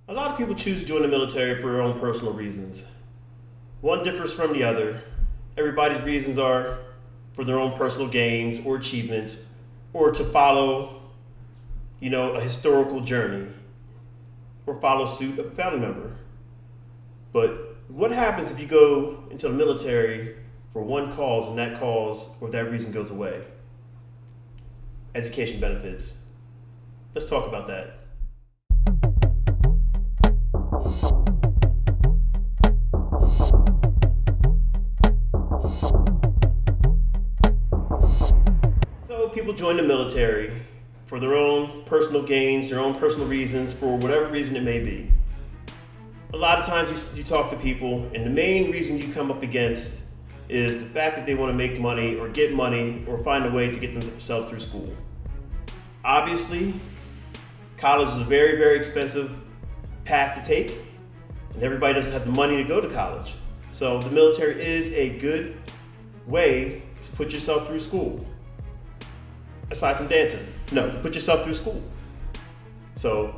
A lot of people choose to join the military for their own personal reasons. One differs from the other. Everybody's reasons are for their own personal gains or achievements, or to follow, a historical journey, or follow suit of a family member. But what happens if you go into the military for one cause and that cause or that reason goes away? Education benefits. Let's talk about that. So people join the military for their own personal gains, their own personal reasons, for whatever reason it may be. A lot of times you talk to people, and the main reason you come up against is the fact that they want to make money or get money or find a way to get themselves through school. Obviously, college is a very, very expensive path to take, and everybody doesn't have the money to go to college. So the military is a good way to put yourself through school. Aside from dancing. No, to put yourself through school. So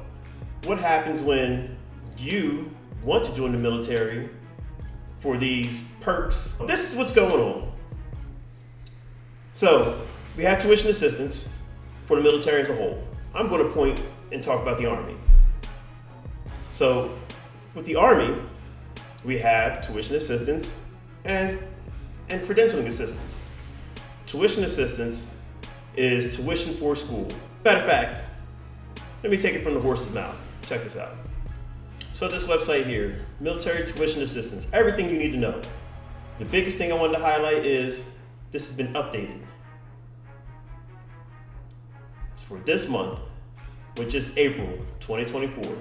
what happens when you want to join the military for these perks? This is what's going on. So we have tuition assistance for the military as a whole. I'm going to point and talk about the Army. So with the Army, we have tuition assistance and credentialing assistance. Tuition assistance is tuition for school. Matter of fact, let me take it from the horse's mouth. Check this out. So this website here, military tuition assistance, everything you need to know. The biggest thing I wanted to highlight is this has been updated. It's for this month, which is April 2024.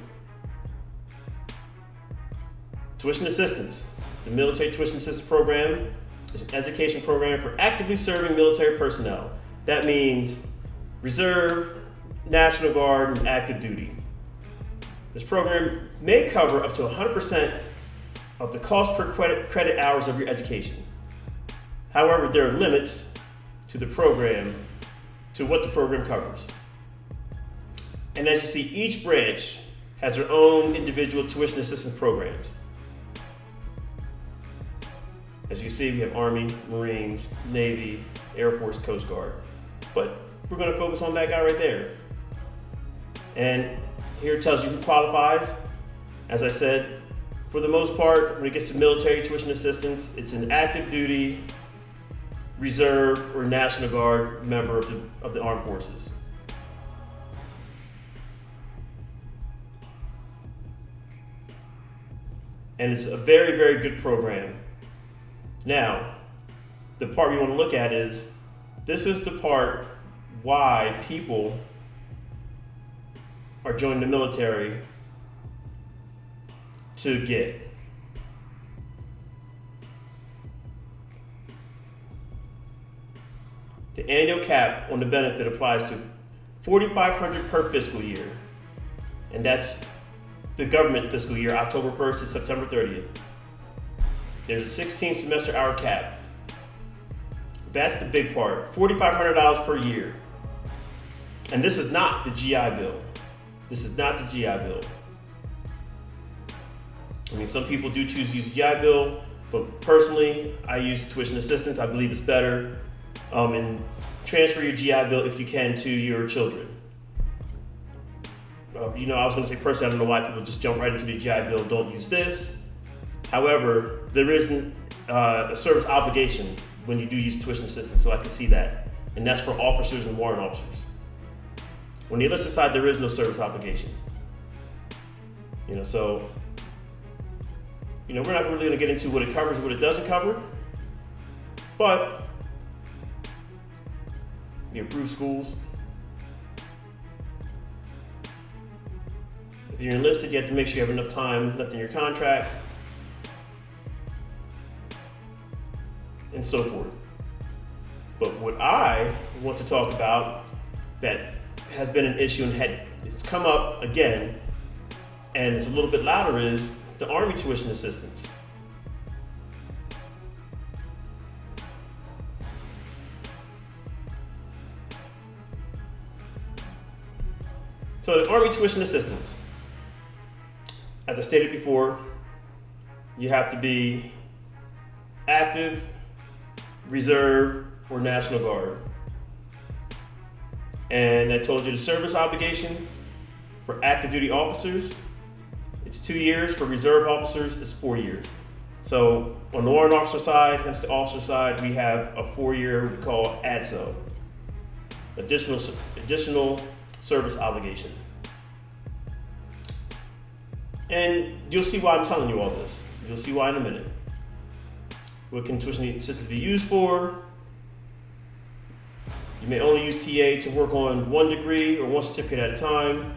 Tuition assistance. The military tuition assistance program is an education program for actively serving military personnel. That means reserve, National Guard, and active duty. This program may cover up to 100% of the cost per credit hours of your education. However, there are limits to the program, to what the program covers. And as you see, each branch has their own individual tuition assistance programs. As you see, we have Army, Marines, Navy, Air Force, Coast Guard. But we're going to focus on that guy right there. And here it tells you who qualifies. As I said, for the most part, when it gets to military tuition assistance, it's an active duty, reserve, or National Guard member of the armed forces. And it's a very, very good program. Now, the part we want to look at is, this is the part why people are joining the military to get. The annual cap on the benefit applies to $4,500 per fiscal year, and that's the government fiscal year, October 1st to September 30th. There's a 16 semester hour cap. That's the big part, $4,500 per year. And this is not the GI Bill. This is not the GI Bill. I mean, some people do choose to use the GI Bill, but personally, I use tuition assistance. I believe it's better. And transfer your GI Bill if you can to your children. I was going to say personally, I don't know why people just jump right into the GI Bill, don't use this. However, there isn't a service obligation when you do use tuition assistance, so I can see that. And that's for officers and warrant officers. When the enlisted side, there is no service obligation. We're not really going to get into what it covers and what it doesn't cover, but you improve schools. If you're enlisted, you have to make sure you have enough time left in your contract, and so forth. But what I want to talk about that has been an issue and it's come up again, and it's a little bit louder, is the Army tuition assistance. So the Army tuition assistance. as I stated before, you have to be active, reserve, or National Guard. And I told you the service obligation for active duty officers, it's 2 years. For reserve officers, it's 4 years. So on the warrant officer side, hence the officer side, we have a 4-year we call ADSO, additional service obligation. And you'll see why I'm telling you all this. You'll see why in a minute. What can tuition assistance be used for? You may only use TA to work on 1 degree or 1 certificate at a time.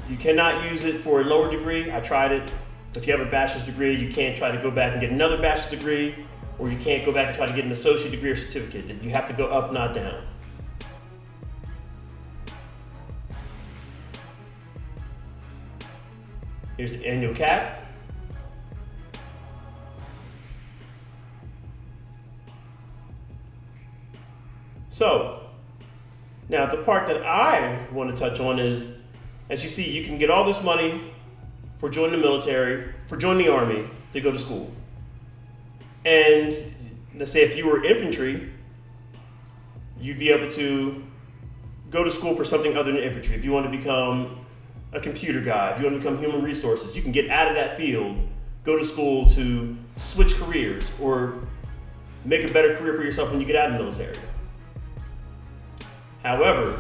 You cannot use it for a lower degree. I tried it. If you have a bachelor's degree, you can't try to go back and get another bachelor's degree, or you can't go back and try to get an associate degree or certificate. You have to go up, not down. Here's the annual cap. So, now the part that I want to touch on is, as you see, you can get all this money for joining the military, for joining the Army, to go to school. And let's say if you were infantry, you'd be able to go to school for something other than infantry. If you want to become a computer guy, if you want to become human resources, you can get out of that field, go to school to switch careers or make a better career for yourself when you get out of the military. However,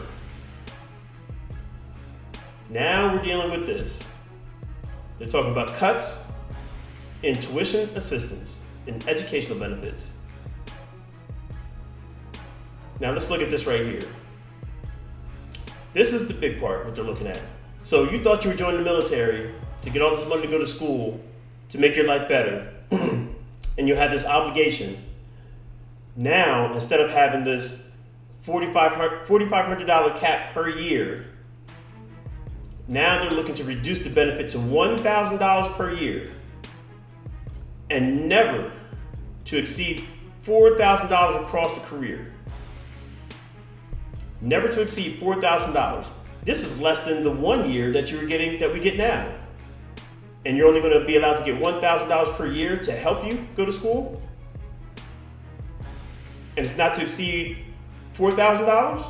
now we're dealing with this. They're talking about cuts in tuition assistance and educational benefits. Now let's look at this right here. This is the big part, what they're looking at. So you thought you were joining the military to get all this money to go to school, to make your life better, and you have this obligation. Now, instead of having this $4,500 cap per year, now they're looking to reduce the benefit to $1,000 per year and never to exceed $4,000 across the career. Never to exceed $4,000. This is less than the 1 year that we get now. And you're only going to be allowed to get $1,000 per year to help you go to school? And it's not to exceed $4,000?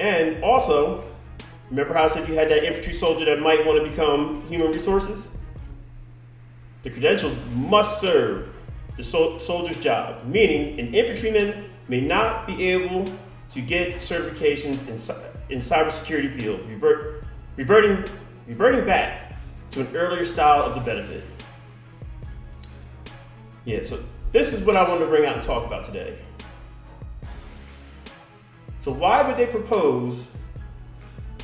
And also, remember how I said you had that infantry soldier that might want to become human resources? The credentials must serve the soldier's job, meaning an infantryman may not be able to get certifications in cybersecurity field, reverting back to an earlier style of the benefit. Yeah, so this is what I wanted to bring out and talk about today. So why would they propose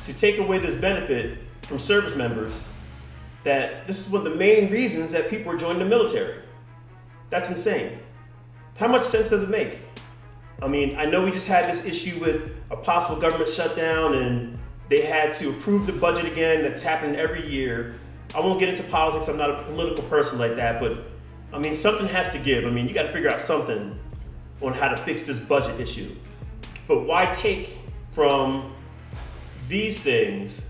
to take away this benefit from service members that this is one of the main reasons that people are joining the military? That's insane. How much sense does it make? I mean, I know we just had this issue with a possible government shutdown and they had to approve the budget again. That's happening every year. I won't get into politics. I'm not a political person like that, but I mean, something has to give. I mean, you got to figure out something on how to fix this budget issue. But why take from these things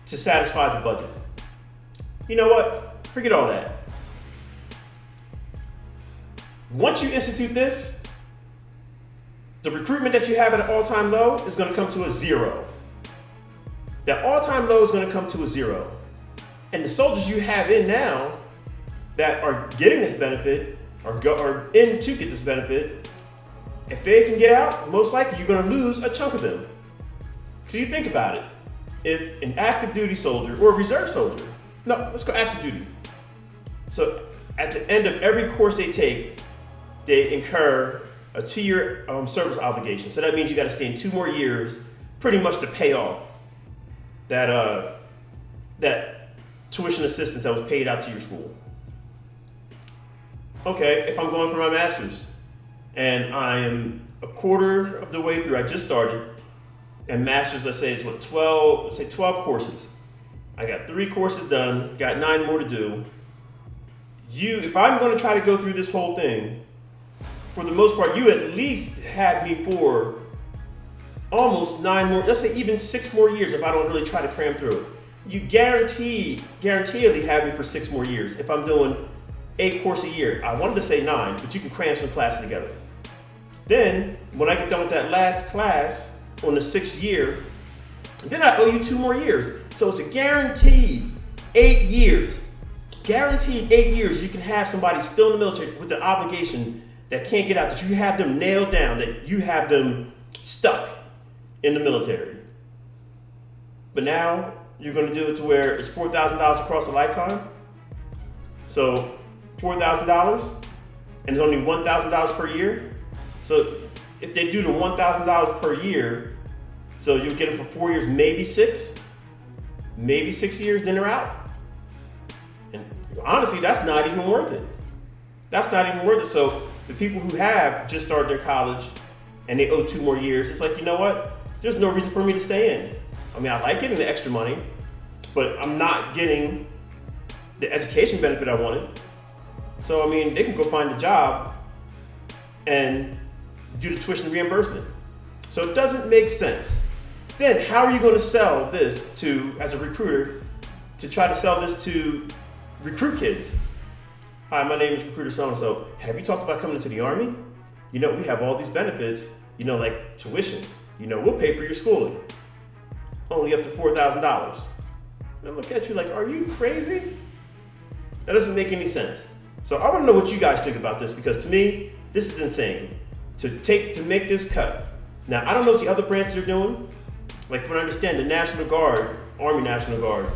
to satisfy the budget? You know what? Forget all that. Once you institute this, the recruitment that you have at an all-time low is going to come to a zero. That all-time low is going to come to a zero. And the soldiers you have in now that are getting this benefit, or in to get this benefit, if they can get out, most likely you're going to lose a chunk of them. So you think about it. If an active duty soldier or a reserve soldier, no, let's go active duty. So at the end of every course they take, they incur a 2-year service obligation. So that means you got to stay in 2 more years pretty much to pay off that tuition assistance that was paid out to your school. Okay, if I'm going for my master's and I am a quarter of the way through, I just started, and master's, let's say, is 12 courses. I got 3 courses done, got 9 more to do. If I'm going to try to go through this whole thing, for the most part, you at least had me for almost 9 more, let's say even 6 more years if I don't really try to cram through it. You guaranteedly have me for 6 more years if I'm doing 8 courses a year. I wanted to say 9, but you can cram some classes together. Then, when I get done with that last class on the 6th year, then I owe you 2 more years. So it's a guaranteed 8 years. Guaranteed 8 years you can have somebody still in the military with the obligation that can't get out, that you have them nailed down, that you have them stuck in the military. But now you're going to do it to where it's $4,000 across a lifetime. So $4,000 and it's only $1,000 per year. So if they do the $1,000 per year, so you'll get them for 4 years, maybe 6 years, then they're out. And honestly, that's not even worth it. That's not even worth it. So the people who have just started their college and they owe 2 more years, it's like, you know what? There's no reason for me to stay in. I mean, I like getting the extra money, but I'm not getting the education benefit I wanted. So, I mean, they can go find a job and do the tuition reimbursement. So it doesn't make sense. Then how are you going to sell this to, as a recruiter, to try to sell this to recruit kids? Hi, my name is recruiter so-and-so. Have you talked about coming into the Army? You know, we have all these benefits, you know, like tuition. You know, we'll pay for your schooling. Only up to $4,000. And I look at you like, are you crazy? That doesn't make any sense. So I want to know what you guys think about this, because to me, this is insane. To make this cut. Now, I don't know what the other branches are doing. Like, from what I understand, the National Guard, Army National Guard,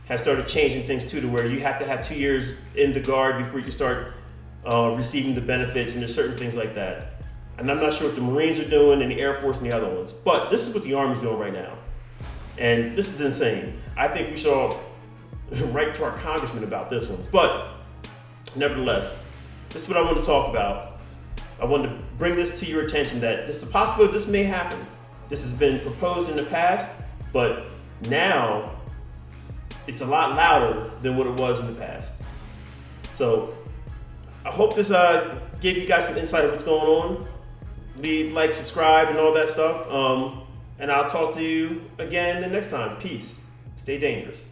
has started changing things too, to where you have to have 2 years in the Guard before you can start receiving the benefits, and there's certain things like that. And I'm not sure what the Marines are doing and the Air Force and the other ones. But this is what the Army's doing right now. And this is insane. I think we should all write to our congressman about this one. But nevertheless, this is what I want to talk about. I wanted to bring this to your attention, that this is a possibility this may happen. This has been proposed in the past, but now it's a lot louder than what it was in the past. So I hope this gave you guys some insight of what's going on. Leave, like, subscribe, and all that stuff. And I'll talk to you again the next time. Peace. Stay dangerous.